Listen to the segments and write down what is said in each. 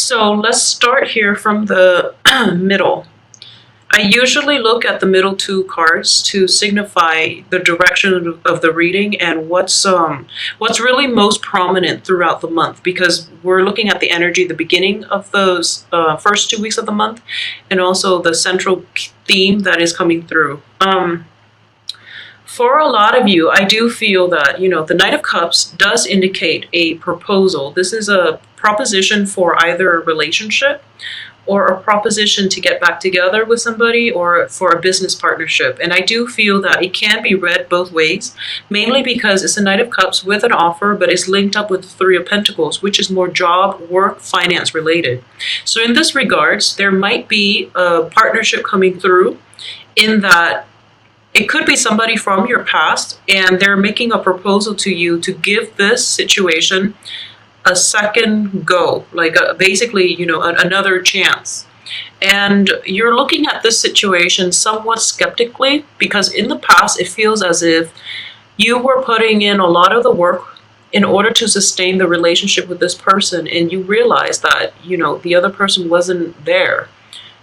So let's start here from the middle. I usually look at the middle two cards to signify the direction of the reading and what's really most prominent throughout the month, because we're looking at the energy at the beginning of those first 2 weeks of the month, and also the central theme that is coming through. For a lot of you, I do feel that, the Knight of Cups does indicate a proposal. This is a proposition for either a relationship or a proposition to get back together with somebody, or for a business partnership. And I do feel that it can be read both ways, mainly because it's a Knight of Cups with an offer, but it's linked up with the Three of Pentacles, which is more job, work, finance related. So in this regards, there might be a partnership coming through, in that it could be somebody from your past, and they're making a proposal to you to give this situation a second go, like basically, another chance. And you're looking at this situation somewhat skeptically, because in the past, it feels as if you were putting in a lot of the work in order to sustain the relationship with this person, and you realize that, the other person wasn't there.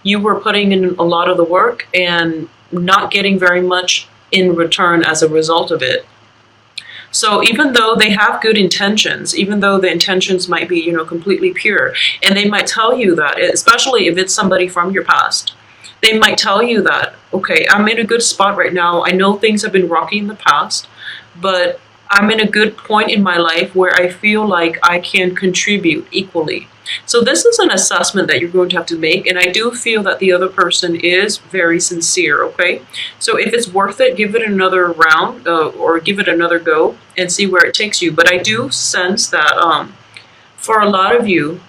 You were putting in a lot of the work and not getting very much in return as a result of it. So even though they have good intentions, even though the intentions might be, completely pure, and they might tell you that, especially if it's somebody from your past, they might tell you that, okay, I'm in a good spot right now. I know things have been rocky in the past, but I'm in a good point in my life where I feel like I can contribute equally. So this is an assessment that you're going to have to make, and I do feel that the other person is very sincere, okay? So if it's worth it, give it another round, or give it another go and see where it takes you. But I do sense that for a lot of you,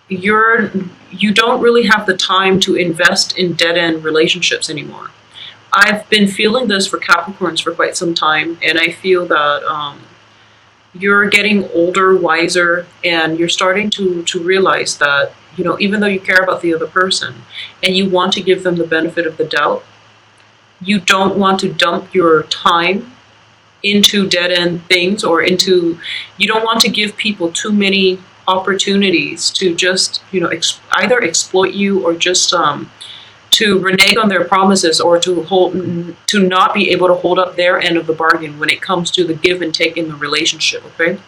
you don't really have the time to invest in dead-end relationships anymore. I've been feeling this for Capricorns for quite some time, and I feel that you're getting older, wiser, and you're starting to realize that, even though you care about the other person and you want to give them the benefit of the doubt, you don't want to dump your time into dead-end things, or you don't want to give people too many opportunities to just, either exploit you, or just to renege on their promises, or to not be able to hold up their end of the bargain when it comes to the give and take in the relationship, okay?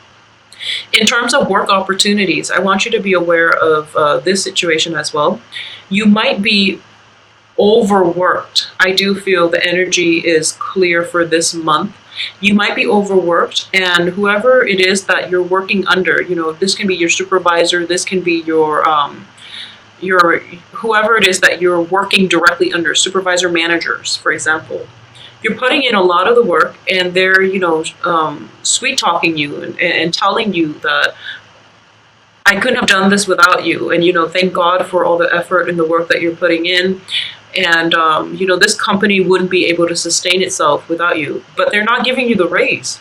In terms of work opportunities, I want you to be aware of this situation as well. You might be overworked. I do feel the energy is clear for this month. You might be overworked, and whoever it is that you're working under, this can be your supervisor, this can be your whoever it is that you're working directly under, supervisor, managers, for example. You're putting in a lot of the work, and they're, sweet talking you and telling you that I couldn't have done this without you. And, thank God for all the effort and the work that you're putting in. And, this company wouldn't be able to sustain itself without you, but they're not giving you the raise.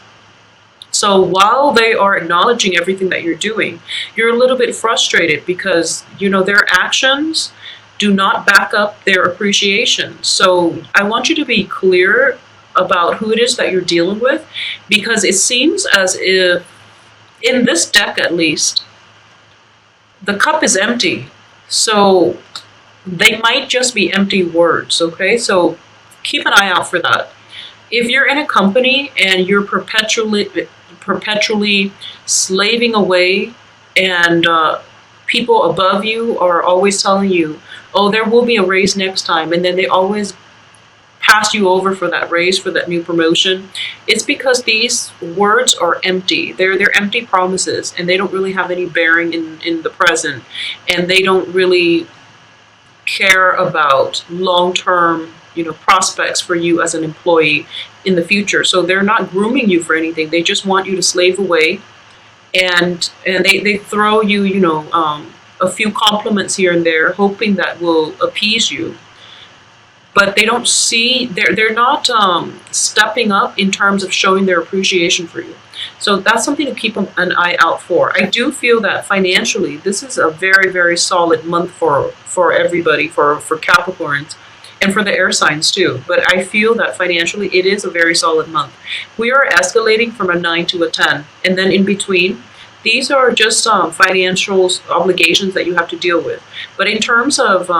So while they are acknowledging everything that you're doing, you're a little bit frustrated because, their actions do not back up their appreciation. So I want you to be clear about who it is that you're dealing with, because it seems as if, in this deck at least, the cup is empty. So they might just be empty words, okay? So keep an eye out for that. If you're in a company and you're perpetually slaving away, and people above you are always telling you, oh, there will be a raise next time, and then they always pass you over for that raise, for that new promotion, it's because these words are empty. They're empty promises, and they don't really have any bearing in the present, and they don't really care about long-term prospects for you as an employee in the future. So they're not grooming you for anything. They just want you to slave away, and they throw you, a few compliments here and there, hoping that will appease you. But they don't see, they're not stepping up in terms of showing their appreciation for you. So that's something to keep an eye out for. I do feel that financially, this is a very, very solid month for everybody, for Capricorns, and for the air signs too. But I feel that financially, it is a very solid month. We are escalating from a 9 to a 10, and then in between, These are just financial obligations that you have to deal with. But in terms of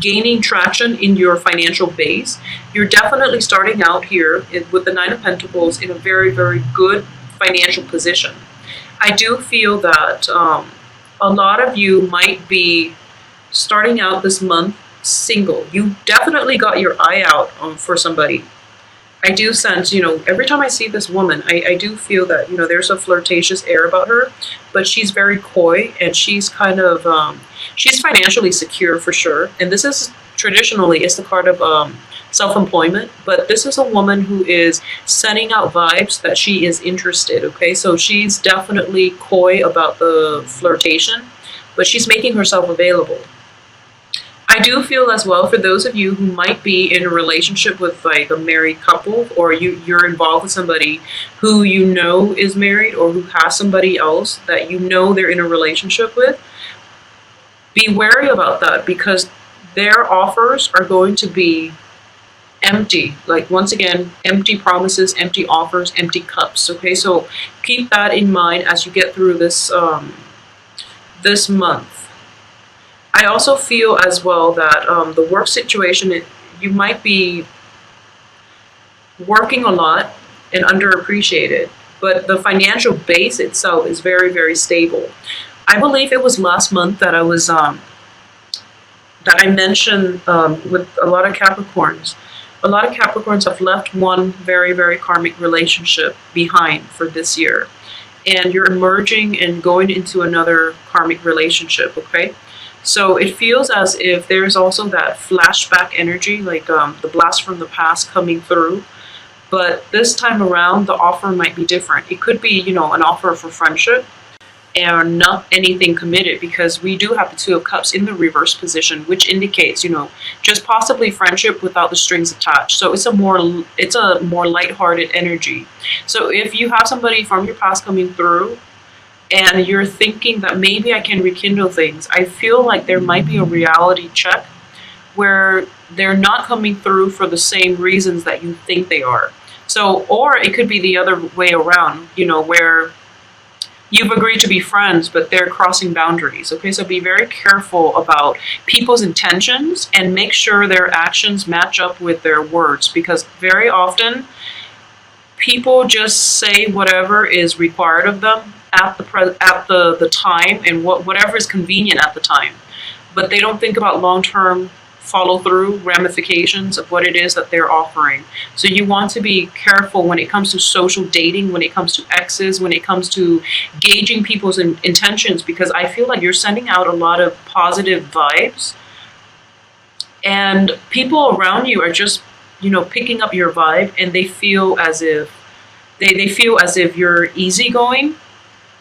gaining traction in your financial base, you're definitely starting out here with the Nine of Pentacles in a very, very good financial position. I do feel that a lot of you might be starting out this month single. You definitely got your eye out for somebody. I do sense, every time I see this woman, I do feel that, there's a flirtatious air about her, but she's very coy, and she's kind of, she's financially secure for sure. And this is traditionally, it's the card of self-employment, but this is a woman who is sending out vibes that she is interested, okay? So she's definitely coy about the flirtation, but she's making herself available. I do feel as well, for those of you who might be in a relationship with like a married couple, or you're involved with somebody who is married, or who has somebody else that they're in a relationship with, be wary about that, because their offers are going to be empty. Like, once again, empty promises, empty offers, empty cups. Okay, so keep that in mind as you get through this this month. I also feel as well that the work situation, you might be working a lot and underappreciated, but the financial base itself is very, very stable. I believe it was last month that I mentioned with a lot of Capricorns. A lot of Capricorns have left one very, very karmic relationship behind for this year, and you're emerging and going into another karmic relationship. Okay. So it feels as if there's also that flashback energy, like the blast from the past coming through. But this time around, the offer might be different. It could be, an offer for friendship and not anything committed, because we do have the Two of Cups in the reverse position, which indicates, just possibly friendship without the strings attached. So it's a more lighthearted energy. So if you have somebody from your past coming through, and you're thinking that maybe I can rekindle things, I feel like there might be a reality check where they're not coming through for the same reasons that you think they are. So, or it could be the other way around, where you've agreed to be friends, but they're crossing boundaries. Okay, so be very careful about people's intentions and make sure their actions match up with their words, because very often people just say whatever is required of them at the time, and whatever is convenient at the time, but they don't think about long-term follow-through ramifications of what it is that they're offering. So you want to be careful when it comes to social dating, when it comes to exes, when it comes to gauging people's intentions, because I feel like you're sending out a lot of positive vibes, and people around you are just picking up your vibe, and they feel as if you're easygoing.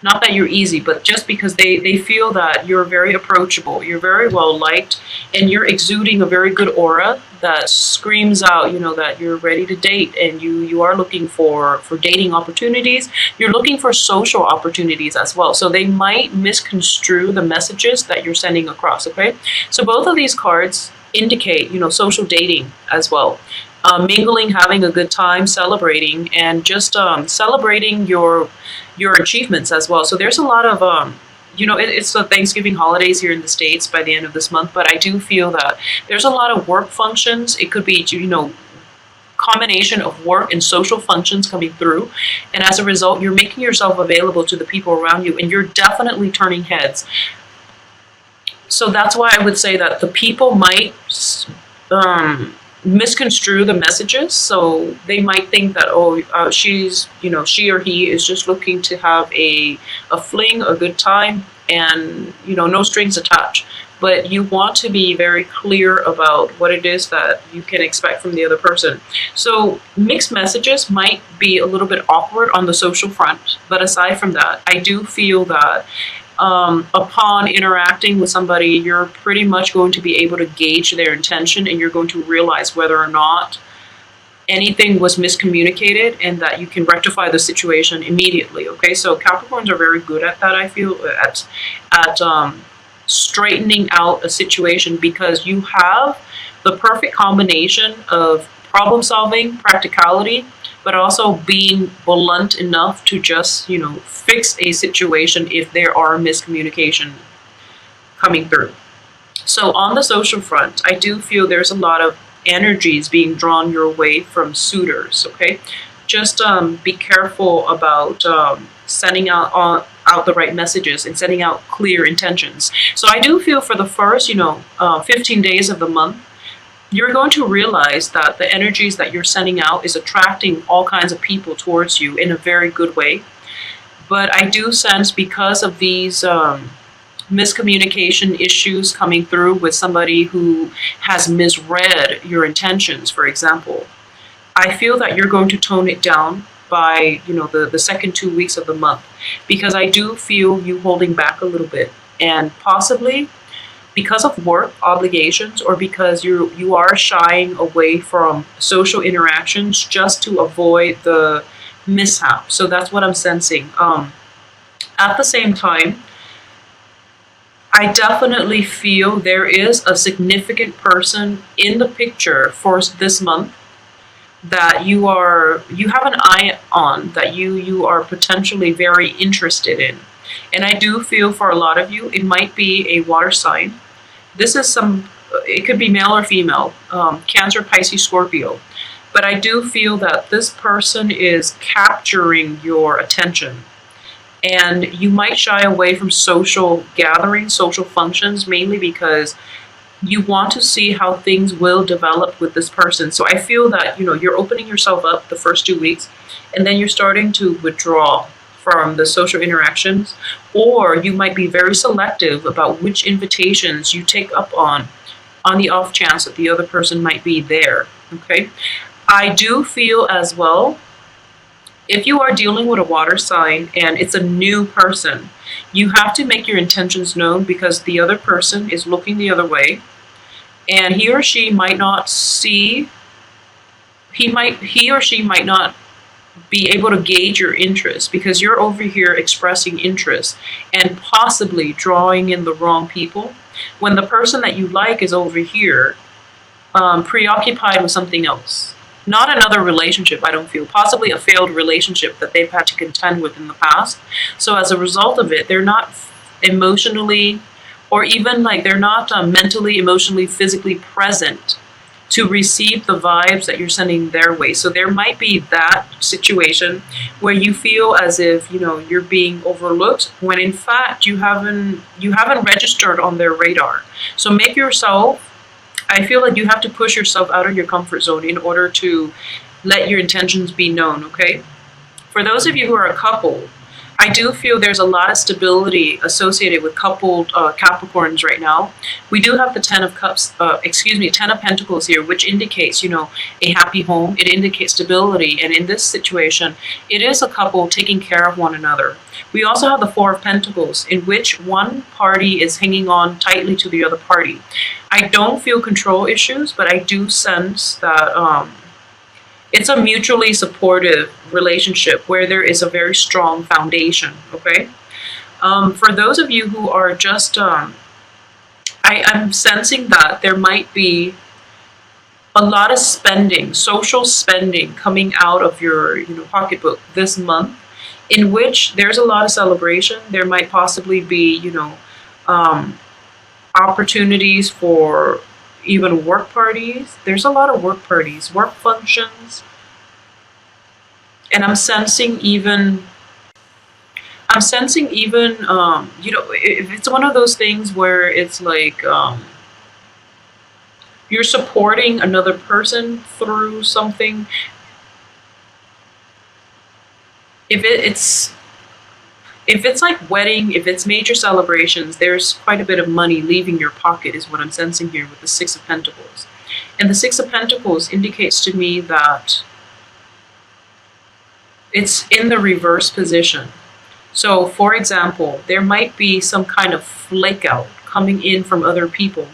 Not that you're easy, but just because they feel that you're very approachable, you're very well liked, and you're exuding a very good aura that screams out, that you're ready to date, and you are looking for dating opportunities. You're looking for social opportunities as well. So they might misconstrue the messages that you're sending across, okay? So both of these cards indicate, social dating as well. Mingling, having a good time, celebrating, and just celebrating your achievements as well. So there's a lot of it's the Thanksgiving holidays here in the States by the end of this month, but I do feel that there's a lot of work functions. It could be combination of work and social functions coming through, and as a result, you're making yourself available to the people around you, and you're definitely turning heads. So that's why I would say that the people might misconstrue the messages. So they might think that she or he is just looking to have a fling, a good time, and no strings attached. But you want to be very clear about what it is that you can expect from the other person. So mixed messages might be a little bit awkward on the social front, but aside from that, I do feel that upon interacting with somebody, you're pretty much going to be able to gauge their intention, and you're going to realize whether or not anything was miscommunicated, and that you can rectify the situation immediately. Okay, so Capricorns are very good at that, I feel, at straightening out a situation, because you have the perfect combination of problem solving, practicality, but also being blunt enough to just, fix a situation if there are miscommunication coming through. So on the social front, I do feel there's a lot of energies being drawn your way from suitors. Okay, just be careful about sending out the right messages and sending out clear intentions. So I do feel for the first 15 days of the month, you're going to realize that the energies that you're sending out is attracting all kinds of people towards you in a very good way. But I do sense, because of these miscommunication issues coming through with somebody who has misread your intentions, for example, I feel that you're going to tone it down by the second 2 weeks of the month, because I do feel you holding back a little bit, and possibly because of work obligations, or because you are shying away from social interactions just to avoid the mishap. So that's what I'm sensing. At the same time, I definitely feel there is a significant person in the picture for this month that you have an eye on, that you are potentially very interested in. And I do feel for a lot of you, it might be a water sign. It could be male or female, Cancer, Pisces, Scorpio. But I do feel that this person is capturing your attention. And you might shy away from social gatherings, social functions, mainly because you want to see how things will develop with this person. So I feel that, you're opening yourself up the first 2 weeks, and then you're starting to withdraw from the social interactions, or you might be very selective about which invitations you take up on the off chance that the other person might be there. Okay. I do feel as well, if you are dealing with a water sign and it's a new person, you have to make your intentions known, because the other person is looking the other way, and he or she might not be able to gauge your interest, because you're over here expressing interest and possibly drawing in the wrong people, when the person that you like is over here preoccupied with something else. Not another relationship, I don't feel. Possibly a failed relationship that they've had to contend with in the past. So as a result of it, they're not emotionally, or even they're not mentally, emotionally, physically present to receive the vibes that you're sending their way. So there might be that situation where you feel as if you're being overlooked, when in fact you haven't registered on their radar. So I feel like you have to push yourself out of your comfort zone in order to let your intentions be known. Okay, for those of you who are a couple, I do feel there's a lot of stability associated with coupled Capricorns right now. We do have the Ten of Pentacles here, which indicates, a happy home. It indicates stability. And in this situation, it is a couple taking care of one another. We also have the Four of Pentacles, in which one party is hanging on tightly to the other party. I don't feel control issues, but I do sense that it's a mutually supportive relationship where there is a very strong foundation. Okay. For those of you who are just, I'm sensing that there might be a lot of spending, social spending coming out of your pocketbook this month, in which there's a lot of celebration. There might possibly be opportunities for even work parties. There's a lot of work parties, work functions. And I'm sensing even, if it's one of those things where it's like, you're supporting another person through something. If it's like wedding, if it's major celebrations, there's quite a bit of money leaving your pocket, is what I'm sensing here with the Six of Pentacles. And the Six of Pentacles indicates to me that it's in the reverse position. So, for example, there might be some kind of flake out coming in from other people.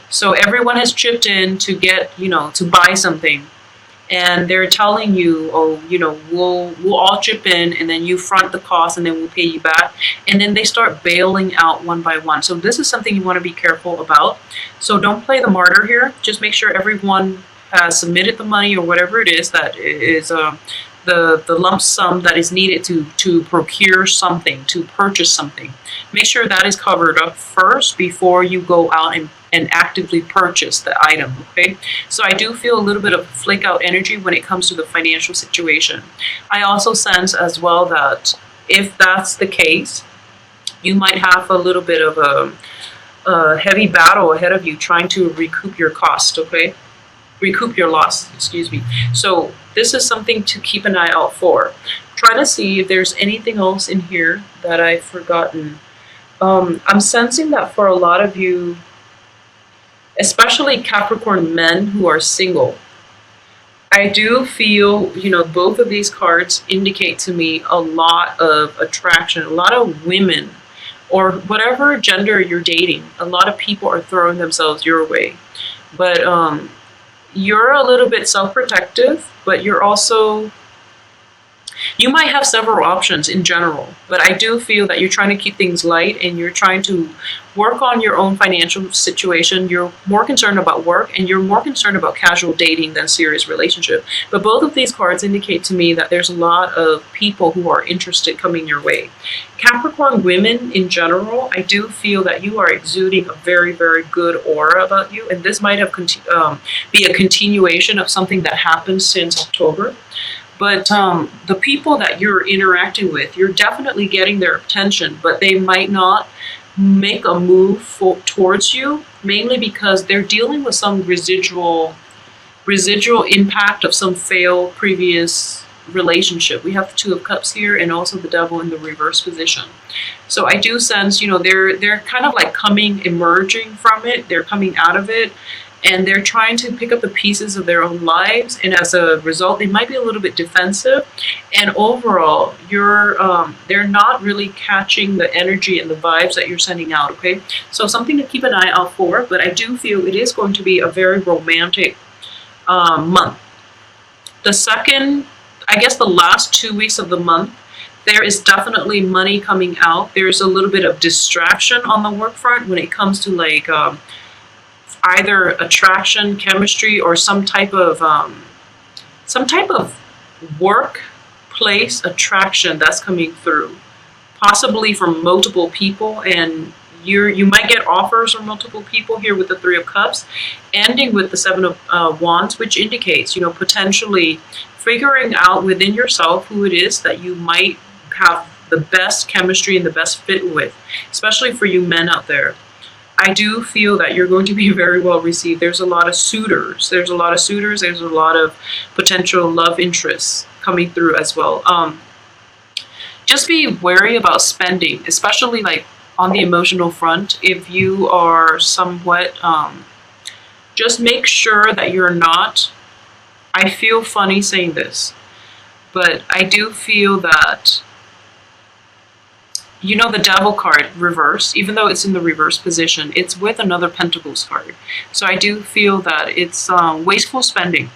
So everyone has chipped in to get, to buy something. And they're telling you, we'll all chip in, and then you front the cost, and then we'll pay you back. And then they start bailing out one by one. So this is something you want to be careful about. So don't play the martyr here. Just make sure everyone has submitted the money, or whatever it is that is the the lump sum that is needed to procure something, to purchase something. Make sure that is covered up first before you go out and actively purchase the item, okay? So I do feel a little bit of flake out energy when it comes to the financial situation. I also sense as well that if that's the case, you might have a little bit of a heavy battle ahead of you trying to recoup your cost, okay? Recoup your loss, excuse me. So this is something to keep an eye out for. Try to see if there's anything else in here that I've forgotten. I'm sensing that for a lot of you, especially Capricorn men who are single, I do feel, both of these cards indicate to me a lot of attraction, a lot of women, or whatever gender you're dating. A lot of people are throwing themselves your way. But you're a little bit self-protective, but you're also, you might have several options in general, but I do feel that you're trying to keep things light and you're trying to work on your own financial situation. You're more concerned about work and you're more concerned about casual dating than serious relationship. But both of these cards indicate to me that there's a lot of people who are interested coming your way. Capricorn women in general, I do feel that you are exuding a very, very good aura about you. And this might have be a continuation of something that happened since October. But the people that you're interacting with, you're definitely getting their attention, but they might not make a move towards you, mainly because they're dealing with some residual impact of some failed previous relationship. We have the Two of Cups here and also the Devil in the reverse position. So I do sense, they're kind of like emerging from it. They're coming out of it. And they're trying to pick up the pieces of their own lives, and as a result, they might be a little bit defensive. And overall, they're not really catching the energy and the vibes that you're sending out. Okay, so something to keep an eye out for. But I do feel it is going to be a very romantic month. The last 2 weeks of the month, there is definitely money coming out. There's a little bit of distraction on the work front when it comes to like either attraction, chemistry, or some type of workplace attraction that's coming through, possibly from multiple people, and you might get offers from multiple people here with the Three of Cups, ending with the Seven of Wands, which indicates, potentially figuring out within yourself who it is that you might have the best chemistry and the best fit with, especially for you men out there. I do feel that you're going to be very well received. There's a lot of suitors. There's a lot of potential love interests coming through as well. Just be wary about spending, especially like on the emotional front. If you are somewhat, just make sure that you're not, I feel funny saying this, but I do feel that the Devil card reverse, even though it's in the reverse position, it's with another Pentacles card. So I do feel that it's wasteful spending.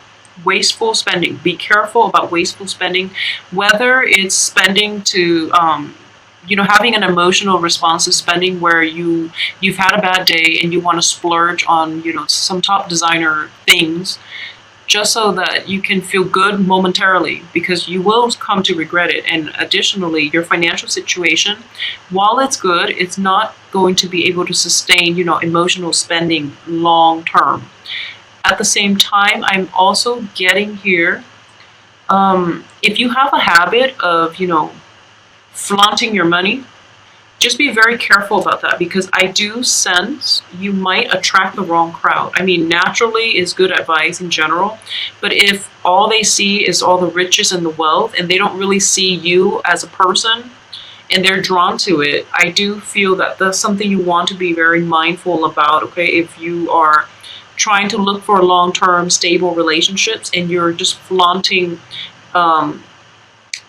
Wasteful spending. Be careful about wasteful spending, whether it's spending to, having an emotional response to spending where you've had a bad day and you want to splurge on, some top designer things, just so that you can feel good momentarily, because you will come to regret it. And additionally, your financial situation, while it's good, it's not going to be able to sustain, emotional spending long term. At the same time, I'm also getting here, if you have a habit of, flaunting your money, just be very careful about that, because I do sense you might attract the wrong crowd. I mean, naturally is good advice in general, but if all they see is all the riches and the wealth and they don't really see you as a person and they're drawn to it, I do feel that that's something you want to be very mindful about, okay? If you are trying to look for long-term stable relationships and you're just flaunting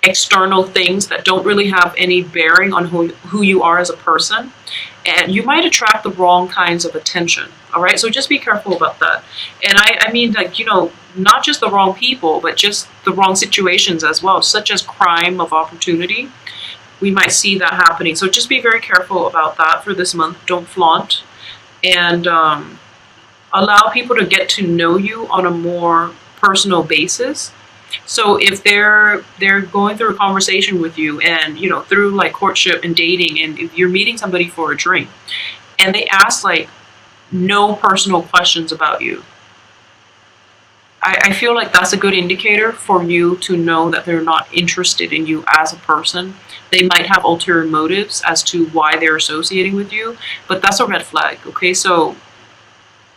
external things that don't really have any bearing on who you are as a person, and you might attract the wrong kinds of attention. All right, so just be careful about that. And I mean, like, not just the wrong people, but just the wrong situations as well, such as crime of opportunity. We might see that happening. So just be very careful about that for this month. Don't flaunt, and allow people to get to know you on a more personal basis. So if they're going through a conversation with you, and through like courtship and dating, and if you're meeting somebody for a drink and they ask like no personal questions about you, I feel like that's a good indicator for you to know that they're not interested in you as a person. They might have ulterior motives as to why they're associating with you, but that's a red flag. Okay, so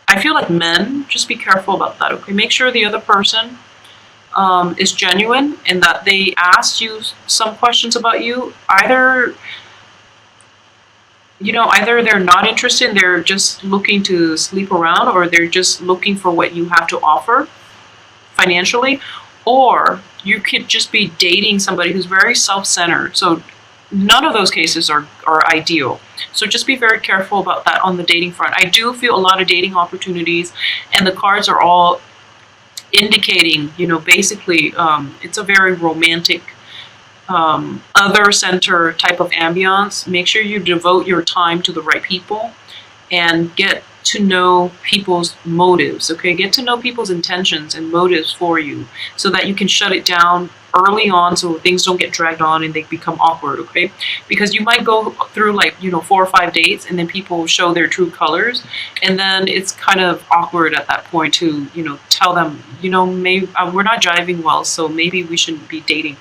I feel like men, just be careful about that. Okay, make sure the other person is genuine and that they ask you some questions about you. Either they're not interested and they're just looking to sleep around, or they're just looking for what you have to offer financially, or you could just be dating somebody who's very self-centered. So none of those cases are ideal. So just be very careful about that on the dating front. I do feel a lot of dating opportunities, and the cards are all indicating, basically, it's a very romantic, other center type of ambiance. Make sure you devote your time to the right people and get to know people's motives. Okay, get to know people's intentions and motives for you, so that you can shut it down early on, so things don't get dragged on and they become awkward. Okay, because you might go through like 4 or 5 dates, and then people show their true colors, and then it's kind of awkward at that point to tell them, maybe we're not jiving well, so maybe we shouldn't be dating.